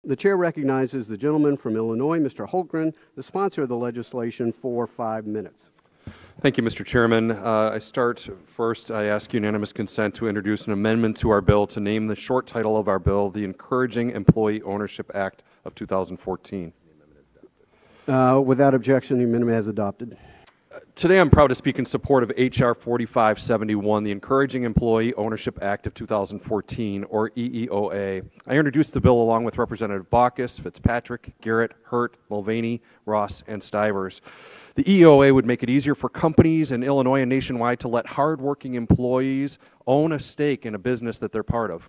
The chair recognizes the gentleman from Illinois, Mr. Hultgren, the sponsor of the legislation, for 5 minutes. Thank you, Mr. Chairman. I ask unanimous consent to introduce an amendment to our bill to name the short title of our bill, the Encouraging Employee Ownership Act of 2014. Without objection, the amendment is adopted. Today I'm proud to speak in support of H.R. 4571, the Encouraging Employee Ownership Act of 2014, or EEOA. I introduced the bill along with Representative Baucus, Fitzpatrick, Garrett, Hurt, Mulvaney, Ross, and Stivers. The EEOA would make it easier for companies in Illinois and nationwide to let hardworking employees own a stake in a business that they're part of.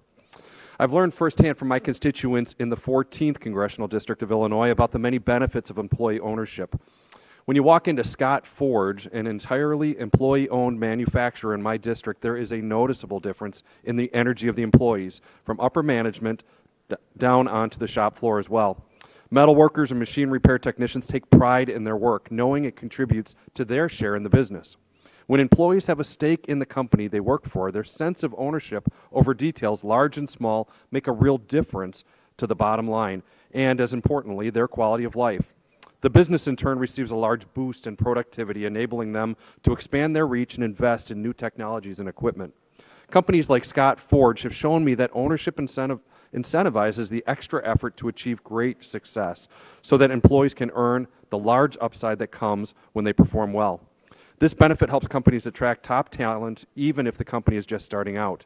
I've learned firsthand from my constituents in the 14th Congressional District of Illinois about the many benefits of employee ownership. When you walk into Scott Forge, an entirely employee-owned manufacturer in my district, there is a noticeable difference in the energy of the employees, from upper management down onto the shop floor as well. Metal workers and machine repair technicians take pride in their work, knowing it contributes to their share in the business. When employees have a stake in the company they work for, their sense of ownership over details, large and small, make a real difference to the bottom line, and as importantly, their quality of life. The business in turn receives a large boost in productivity, enabling them to expand their reach and invest in new technologies and equipment. Companies like Scott Forge have shown me that ownership incentivizes the extra effort to achieve great success so that employees can earn the large upside that comes when they perform well. This benefit helps companies attract top talent even if the company is just starting out.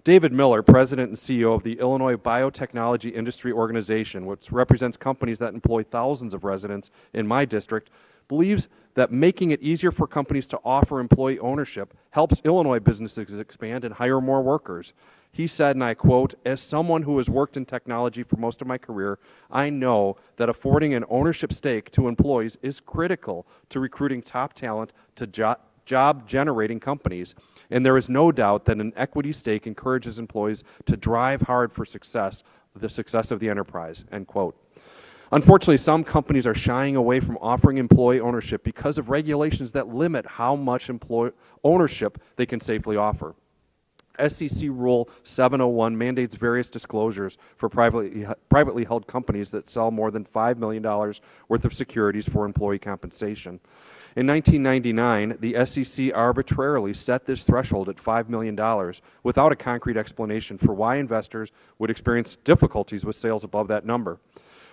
David Miller, President and CEO of the Illinois Biotechnology Industry Organization, which represents companies that employ thousands of residents in my district, believes that making it easier for companies to offer employee ownership helps Illinois businesses expand and hire more workers. He said, and I quote, "As someone who has worked in technology for most of my career, I know that affording an ownership stake to employees is critical to recruiting top talent to job-generating companies, and there is no doubt that an equity stake encourages employees to drive hard for the success of the enterprise," end quote. Unfortunately, some companies are shying away from offering employee ownership because of regulations that limit how much employee ownership they can safely offer. SEC Rule 701 mandates various disclosures for privately held companies that sell more than $5 million worth of securities for employee compensation. In 1999, the SEC arbitrarily set this threshold at $5 million without a concrete explanation for why investors would experience difficulties with sales above that number.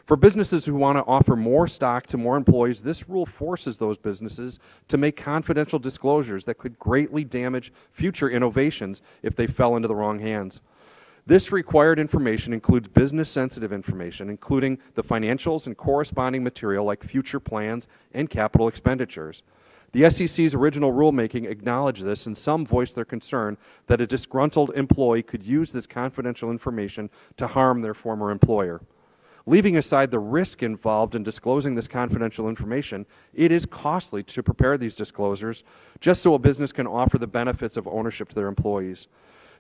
For businesses who want to offer more stock to more employees, this rule forces those businesses to make confidential disclosures that could greatly damage future innovations if they fell into the wrong hands. This required information includes business-sensitive information, including the financials and corresponding material like future plans and capital expenditures. The SEC's original rulemaking acknowledged this, and some voiced their concern that a disgruntled employee could use this confidential information to harm their former employer. Leaving aside the risk involved in disclosing this confidential information, it is costly to prepare these disclosures just so a business can offer the benefits of ownership to their employees.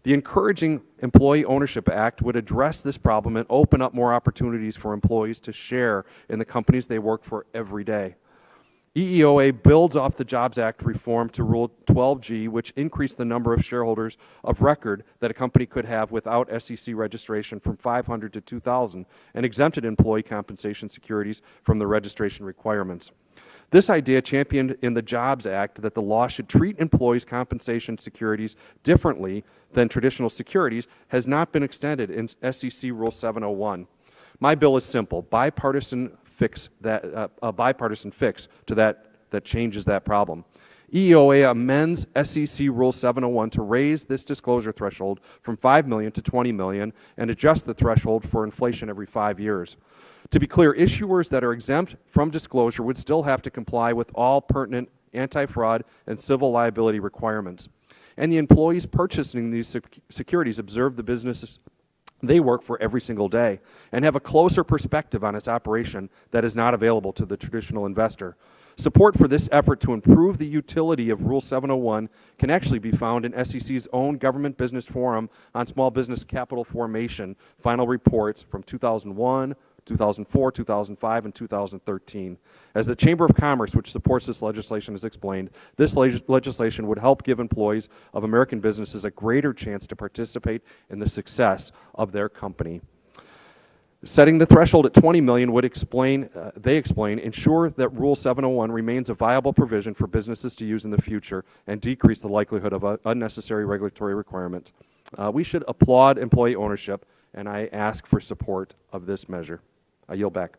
The Encouraging Employee Ownership Act would address this problem and open up more opportunities for employees to share in the companies they work for every day. EEOA builds off the Jobs Act reform to Rule 12G, which increased the number of shareholders of record that a company could have without SEC registration from 500 to 2,000 and exempted employee compensation securities from the registration requirements. This idea, championed in the Jobs Act that the law should treat employees' compensation securities differently than traditional securities, has not been extended in SEC Rule 701. My bill is simple: a bipartisan fix to that changes that problem. EEOA amends SEC Rule 701 to raise this disclosure threshold from $5 million to $20 million and adjust the threshold for inflation every 5 years. To be clear, issuers that are exempt from disclosure would still have to comply with all pertinent anti-fraud and civil liability requirements. And the employees purchasing these securities observe the businesses they work for every single day and have a closer perspective on its operation that is not available to the traditional investor. Support for this effort to improve the utility of Rule 701 can actually be found in SEC's own Government Business Forum on Small Business Capital Formation final reports from 2001, 2004, 2005, and 2013. As the Chamber of Commerce, which supports this legislation, has explained, this legislation would help give employees of American businesses a greater chance to participate in the success of their company. Setting the threshold at 20 million would explain, they explain, ensure that Rule 701 remains a viable provision for businesses to use in the future and decrease the likelihood of unnecessary regulatory requirements. We should applaud employee ownership, and I ask for support of this measure. I yield back.